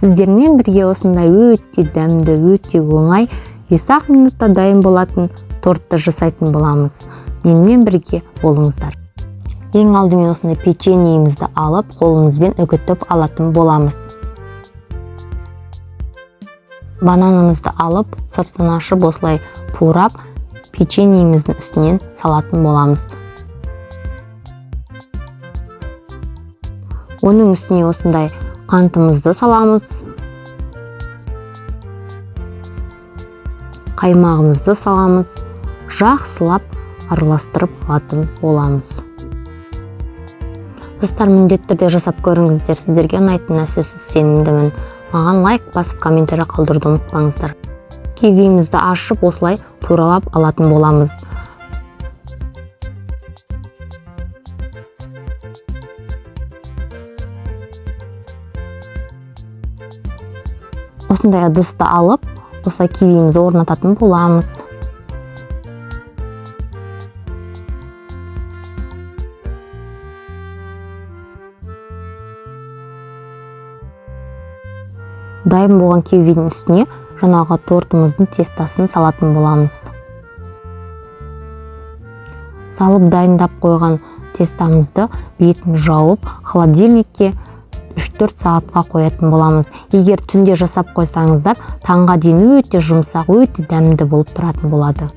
Сіздермен бірге осындай өте дәмді, өте оңай, 5-ақ минутта дайын болатын тортты жасайтын боламыз. Менімен бірге болыңыздар. Ең алдымен осындай печеньемізді алып, қолымызбен үгітіп алатын боламыз. Бананымызды алып, сыртын ашып, осылай турап, печеньеміздің үстінен салатын боламыз. Оның үстіне осындай қантымызды саламыз. Қаймағымызды саламыз. Жақсылап араластырып алатын боламыз. Достар, міндетті түрде жасап көріңіздер. Сіздерге ұнайтынына сөзсіз сенімдімін. Маған лайк басып, комментарий қалдыруды ұмытпаңыздар. Кивимізді ашып, осылай туралап алатын боламыз. Осындай ыдысты алып, осылай кивимізді орнататын боламыз. Дайын болған кивидің үстіне жаңағы тортымыздың тестасын салатын боламыз. Салып дайындап қойған тестамызды бетін жауып, холодильникке 3-4 сағатқа қоятын боламыз. Егер түнде жасап қойсаңыздар, таңға дейін өте жұмсақ, өте дәмді болып тұратын болады.